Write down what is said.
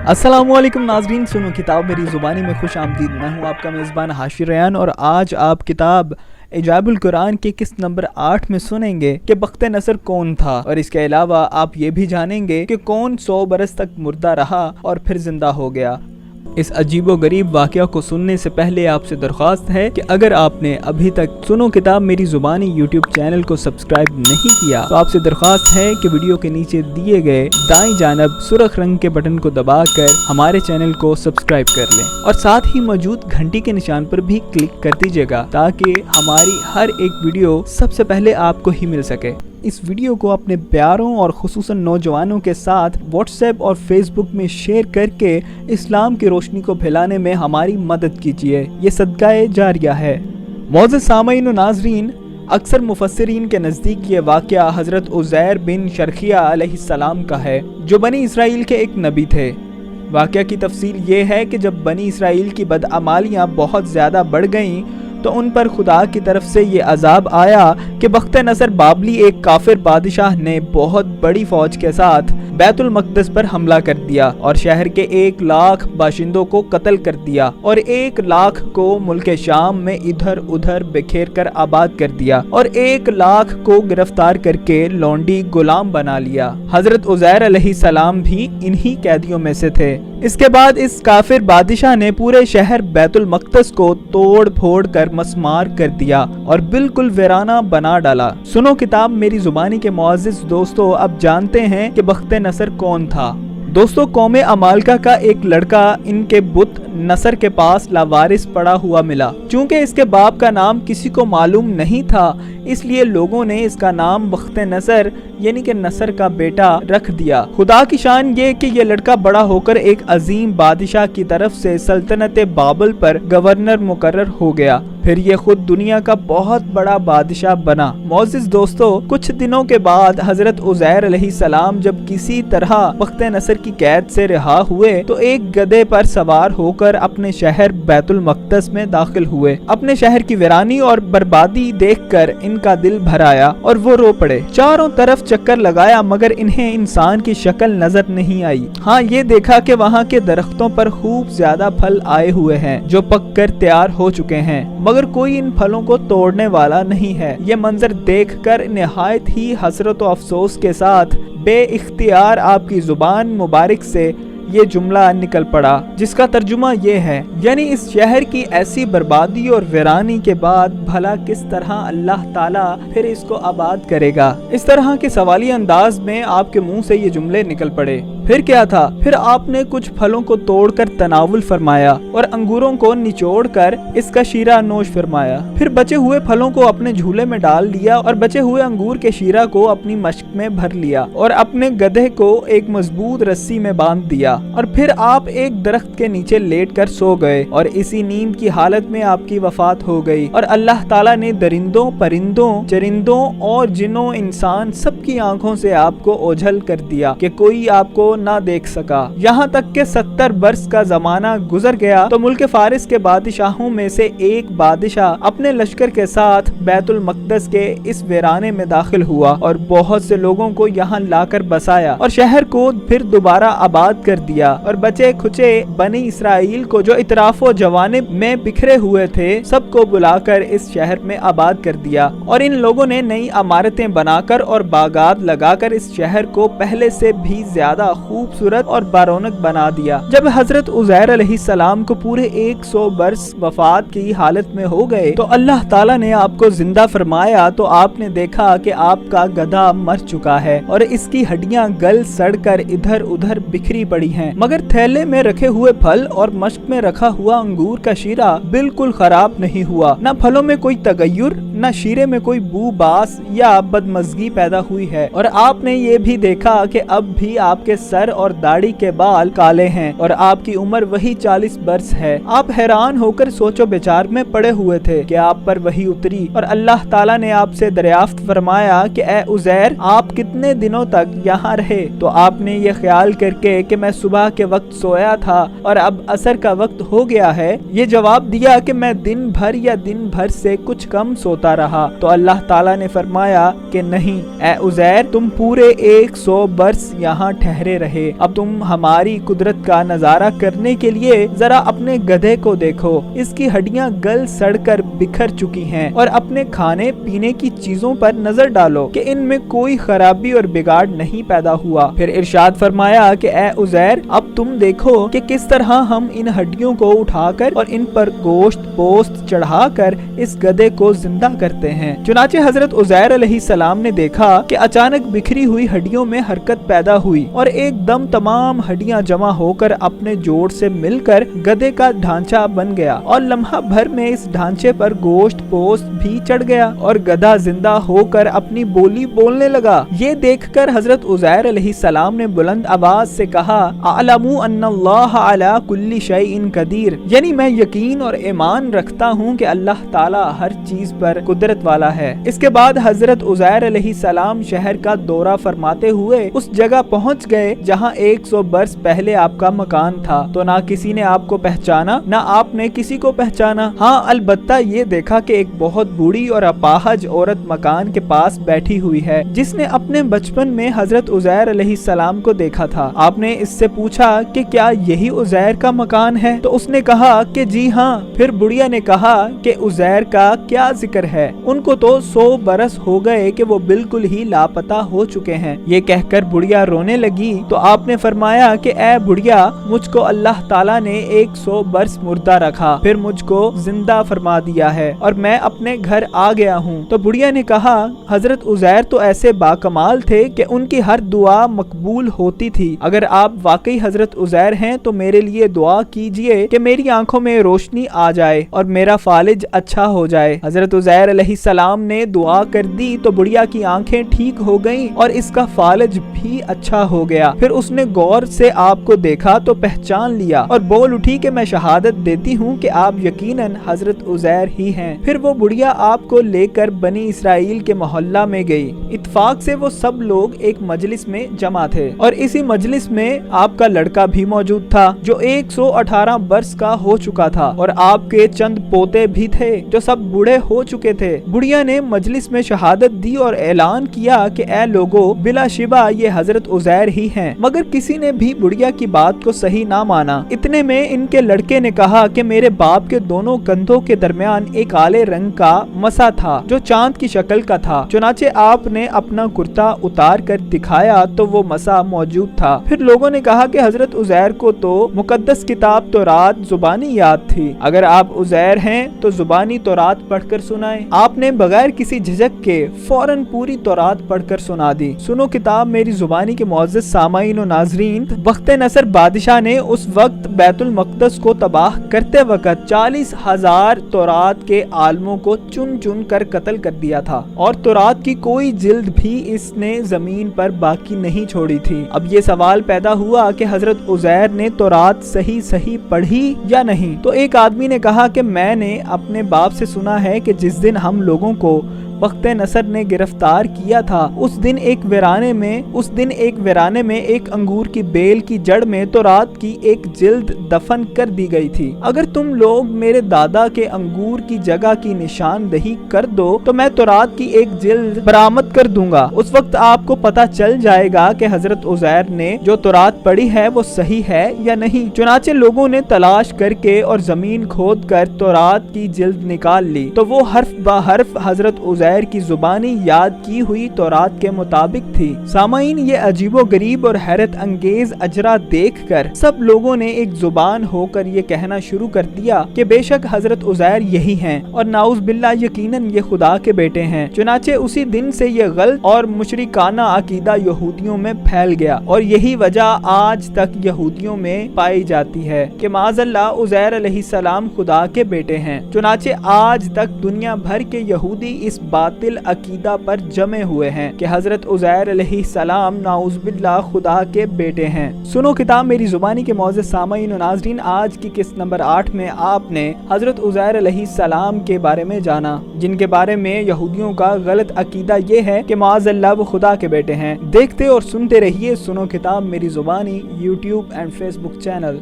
अस्सलामुअलैकुम नाज़रीन, सुनो किताब मेरी ज़ुबानी में खुश आमदीद। मैं हूँ आपका मेज़बान हाशिर रयान और आज आप किताब इजाबुल कुरान के किस्त नंबर 8 में सुनेंगे कि बख्त नसर कौन था, और इसके अलावा आप ये भी जानेंगे कि कौन 100 बरस तक मुर्दा रहा और फिर जिंदा हो गया। इस अजीबो गरीब वाक़या को सुनने से पहले आपसे दरख्वास्त है कि अगर आपने अभी तक सुनो किताब मेरी ज़ुबानी यूट्यूब चैनल को सब्सक्राइब नहीं किया तो आपसे दरख्वास्त है कि वीडियो के नीचे दिए गए दाईं जानब सुर्ख रंग के बटन को दबाकर हमारे चैनल को सब्सक्राइब कर लें और साथ ही मौजूद घंटी के निशान पर भी क्लिक कर दीजिएगा ताकि हमारी हर एक वीडियो सबसे पहले आपको ही मिल सके। इस वीडियो को अपने प्यारों और खुसूसन नौजवानों के साथ व्हाट्सएप और फेसबुक में शेयर करके इस्लाम की रोशनी को फैलाने में हमारी मदद कीजिए। ये सदकाए जारिया है। मौजूद सामईन व नाज़रीन, अक्सर मुफस्सिरीन के नज़दीक ये वाक़या हज़रत उज़ैर बिन शरखिया अलैहिस्सलाम का है, जो बनी इसराइल के एक नबी थे। वाक़या की तफसील ये है कि जब बनी इसराइल की बदअमालियाँ बहुत ज़्यादा बढ़ गईं तो उन पर खुदा की तरफ से ये अजाब आया कि बख्त नसर बाबली एक काफिर बादशाह ने बहुत बड़ी फौज के साथ बैतुल मक़दस पर हमला कर दिया और शहर के 1 लाख बाशिंदों को कत्ल कर दिया और 1 लाख को मुल्क शाम में इधर उधर बिखेर कर आबाद कर दिया और 1 लाख को गिरफ्तार करके लौंडी गुलाम बना लिया। हजरत उज़ैर अलैहिस्सलाम भी इन्हीं कैदियों में से थे। इसके बाद इस काफिर बादशाह ने पूरे शहर बैतुल मक़दस को तोड़ फोड़ कर मस्मार कर दिया और बिल्कुल वीराना बना डाला। सुनो किताब मेरी ज़ुबानी के मुअज़्ज़िज़ दोस्तों, अब जानते हैं कि बख्त नसर कौन था। दोस्तों, कौमे अमालका का एक लड़का इनके बुत नसर के पास लावारिस पड़ा हुआ मिला। चूंकि इसके बाप का नाम किसी को मालूम नहीं था, इसलिए लोगों ने इसका नाम बख्त नसर यानी कि नसर का बेटा रख दिया। खुदा की शान ये कि ये लड़का बड़ा होकर एक अजीम बादशाह की तरफ से सल्तनत बाबल पर गवर्नर मुकर्रर हो गया। फिर ये खुद दुनिया का बहुत बड़ा बादशाह बना। मोअज़्ज़िज़ दोस्तों, कुछ दिनों के बाद हजरत उज़ैर अलैहिस्सलाम जब किसी तरह बख्त नसर की कैद से रिहा हुए तो एक गधे पर सवार होकर अपने शहर बैतुल मक़दस में दाखिल हुए। अपने शहर की वीरानी और बर्बादी देखकर इनका दिल भर आया और वो रो पड़े। चारों तरफ चक्कर लगाया मगर इन्हें इंसान की शक्ल नजर नहीं आई। हाँ, ये देखा कि वहाँ के दरख्तों पर खूब ज्यादा फल आए हुए हैं जो पक कर तैयार हो चुके हैं, मगर कोई इन फलों को तोड़ने वाला नहीं है। ये मंजर देखकर निहायत ही हसरत और अफसोस के साथ बे इख्तियार आपकी जुबान मुबारक से ये जुमला निकल पड़ा, जिसका तर्जुमा ये है, यानी इस शहर की ऐसी बर्बादी और वीरानी के बाद भला किस तरह अल्लाह ताला फिर इसको आबाद करेगा। इस तरह के सवाली अंदाज में आपके मुंह से ये जुमले निकल पड़े। फिर क्या था? फिर आपने कुछ फलों को तोड़कर तनावुल फरमाया और अंगूरों को निचोड़कर इसका शीरा नोश फरमाया। फिर बचे हुए फलों को अपने झूले में डाल लिया और बचे हुए अंगूर के शीरा को अपनी मश्क में भर लिया और अपने गधे को एक मजबूत रस्सी में बांध दिया और फिर आप एक दरख्त के नीचे लेटकर सो गए और इसी नींद की हालत में आपकी वफात हो गई। और अल्लाह ताला ने दरिंदों, परिंदों, चरिंदों और जिन्नों, इंसान सबकी आंखों से आपको ओझल कर दिया कि कोई आपको ना देख सका। यहाँ तक के 70 बरस का जमाना गुजर गया तो मुल्क फारिस के बादशाहों में से एक बादशाह अपने लश्कर के साथ बैतुल मक़दस के इस वीराने में दाखिल हुआ और बहुत से लोगों को यहाँ लाकर बसाया और शहर को फिर दोबारा आबाद कर दिया और बचे खुचे बनी इसराइल को जो इतराफो जवाने में बिखरे हुए थे सबको बुलाकर इस शहर में आबाद कर दिया और इन लोगों ने नई इमारतें बनाकर और बागात लगाकर इस शहर को पहले से भी ज्यादा खूबसूरत और बारौनक बना दिया। जब हजरत उज़ैर अलैहिस्सलाम को पूरे 100 बरस वफात की हालत में हो गए तो अल्लाह ताला ने आपको जिंदा फरमाया तो आपने देखा कि आपका गधा मर चुका है और इसकी हड्डियां गल सड़कर इधर उधर बिखरी पड़ी हैं, मगर थैले में रखे हुए फल और मश्क में रखा हुआ अंगूर का शीरा बिल्कुल खराब नहीं हुआ। न फलों में कोई तगय्युर, न शीरे में कोई बू बास या बदमज़गी पैदा हुई है। और आपने ये भी देखा कि अब भी आपके सर और दाढ़ी के बाल काले हैं और आपकी उम्र वही 40 बरस है। आप हैरान होकर सोचो विचार में पड़े हुए थे कि आप पर वही उतरी और अल्लाह ताला ने आपसे दरियाफ्त फरमाया कि ए उज़ैर, आप कितने दिनों तक यहाँ रहे? तो आपने ये ख्याल करके कि मैं सुबह के वक्त सोया था और अब असर का वक्त हो गया है, ये जवाब दिया कि मैं दिन भर या दिन भर से कुछ कम सोता रहा। तो अल्लाह ताला ने फरमाया कि नहीं ए उज़ैर, तुम पूरे 100 बरस यहाँ ठहरे बैठे रहे। अब तुम हमारी कुदरत का नजारा करने के लिए जरा अपने गधे को देखो, इसकी हड्डियां गल सड़ कर बिखर चुकी हैं, और अपने खाने पीने की चीजों पर नजर डालो कि इनमें कोई खराबी और बिगाड़ नहीं पैदा हुआ। फिर इरशाद फरमाया कि ए उज़ैर, अब तुम देखो कि किस तरह हम इन हड्डियों को उठाकर और इन पर गोश्त पोस्त चढ़ाकर इस गधे को जिंदा करते हैं। चुनाचे हजरत उज़ैर अलैहिस्सलाम ने देखा कि अचानक बिखरी हुई हड्डियों में हरकत पैदा हुई और एकदम तमाम हड्डियां जमा होकर अपने जोड़ से मिलकर गधे का ढांचा बन गया, और लम्हा भर में इस ढांचे पर गोश्त पोस्त भी चढ़ गया और गधा जिंदा होकर अपनी बोली बोलने लगा। ये देखकर हजरत उज़ैर अलैहिस्सलाम ने बुलंद आवाज से कहा, अअलमु अन्नल्लाह अला कुल्ली शैइन कदीर, यानी मैं यकीन और ईमान रखता हूँ कि अल्लाह ताला हर चीज पर कुदरत वाला है। इसके बाद हजरत उज़ैर अलैहिस्सलाम शहर का दौरा फरमाते हुए उस जगह पहुँच गए जहाँ 100 बरस पहले आपका मकान था। तो ना किसी ने आपको पहचाना, ना आपने किसी को पहचाना। हाँ, अलबत्ता ये देखा कि एक बहुत बूढ़ी और अपाहज औरत मकान के पास बैठी हुई है, जिसने अपने बचपन में हजरत उज़ैर अलैहिस्सलाम को देखा था। आपने इससे पूछा कि क्या यही उज़ैर का मकान है? तो उसने कहा कि जी हाँ। फिर बुढ़िया ने कहा कि उज़ैर का क्या जिक्र है, उनको तो 100 बरस हो गए कि वो बिल्कुल ही लापता हो चुके हैं। ये कहकर बुढ़िया रोने लगी तो आपने फरमाया कि ए बुढ़िया, मुझको अल्लाह ताला ने 100 बरस मुर्दा रखा, फिर मुझको जिंदा फरमा दिया है और मैं अपने घर आ गया हूँ। तो बुढ़िया ने कहा, हजरत उज़ैर तो ऐसे बाकमाल थे कि उनकी हर दुआ मकबूल होती थी। अगर आप वाकई हजरत उज़ैर हैं तो मेरे लिए दुआ कीजिए कि मेरी आंखों में रोशनी आ जाए और मेरा फालिज अच्छा हो जाए। हजरत उज़ैर अलैहिस्सलाम ने दुआ कर दी तो बुढ़िया की आंखें ठीक हो गईं और इसका फालिज भी अच्छा हो गया। फिर उसने गौर से आपको देखा तो पहचान लिया और बोल उठी कि मैं शहादत देती हूँ कि आप यकीनन हजरत उज़ैर ही हैं। फिर वो बुढ़िया आपको लेकर बनी इसराइल के मोहल्ला में गई। इत्तेफाक से वो सब लोग एक मजलिस में जमा थे और इसी मजलिस में आपका लड़का भी मौजूद था जो 118 बरस का हो चुका था, और आपके चंद पोते भी थे जो सब बूढ़े हो चुके थे। बुढ़िया ने मजलिस में शहादत दी और ऐलान किया कि ए लोगो, बिलाशिबा ये हजरत उज़ैर ही हैं। मगर किसी ने भी बुढ़िया की बात को सही ना माना। इतने में इनके लड़के ने कहा कि मेरे बाप के दोनों कंधों के दरमियान एक काले रंग का मसा था जो चांद की शक्ल का था। चुनाचे आपने अपना कुर्ता उतार कर दिखाया तो वो मसा मौजूद था। फिर लोगों ने कहा कि हजरत उज़ैर को तो मुकद्दस किताब तौरात जुबानी याद थी, अगर आप उज़ैर हैं तो जुबानी तौरात पढ़कर सुनाएं। आपने बगैर किसी झिझक के फौरन पूरी तौरात पढ़कर सुना दी। सुनो किताब मेरी जुबानी के मुअज़्ज़ज़ सामाईन और नाज़रीन, बख्त नसर बादशाह ने उस वक्त बैतुल मक़दस को तबाह करते वक्त 40,000 तौरात के आलमों को चुन चुन कर कत्ल कर दिया था और तौरात की कोई जिल्द भी इसने जमीन पर बाकी नहीं छोड़ी थी। अब ये सवाल पैदा हुआ कि हजरत उज़ैर ने तौरात सही सही पढ़ी या नहीं। तो एक आदमी ने कहा कि मैंने अपने बाप से सुना है कि जिस दिन हम लोगों को बख्त नसर ने गिरफ्तार किया था उस दिन एक वीराने में एक अंगूर की बेल की जड़ में तौरात की एक जिल्द दफन कर दी गई थी। अगर तुम लोग मेरे दादा के अंगूर की जगह की निशानदही कर दो तो मैं तौरात की एक जिल्द बरामद कर दूंगा। उस वक्त आपको पता चल जाएगा कि हजरत उज़ैर ने जो तौरात पढ़ी है वो सही है या नहीं। चुनाचे लोगों ने तलाश करके और जमीन खोद कर तौरात की जिल्द निकाल ली तो वो हर्फ ब हर्फ हजरत उज़ैर की जुबानी याद की हुई तौरात के मुताबिक थी। सामाईन, ये अजीबो गरीब और हैरत अंगेज अजरा देखकर सब लोगों ने एक जुबान होकर ये कहना शुरू कर दिया कि बेशक हजरत उज़ैर यही हैं और नाउज़ बिल्लाह यकीनन ये खुदा के बेटे हैं। चुनाचे उसी दिन से ये गलत और मुशरिकाना अकीदा यहूदियों में फैल गया और यही वजह आज तक यहूदियों में पाई जाती है कि माज़अल्लाह उज़ैर अलैहिस्सलाम खुदा के बेटे हैं। चुनाचे आज तक दुनिया भर के यहूदी इस बातिल अकीदा पर जमे हुए हैं कि हजरत उज़ैर अलैहिस्सलाम नाउज़ बिल्लाह खुदा के बेटे हैं। सुनो किताब मेरी जुबानी के मुअज़्ज़ज़ सामाईन और नाज़रीन, आज की किस्त नंबर 8 में आपने हजरत उज़ैर अलैहिस्सलाम के बारे में जाना, जिनके बारे में यहूदियों का गलत अकीदा ये है कि माज़अल्लाह वो खुदा के बेटे हैं। देखते और सुनते रहिए सुनो किताब मेरी जुबानी यूट्यूब एंड फेसबुक चैनल।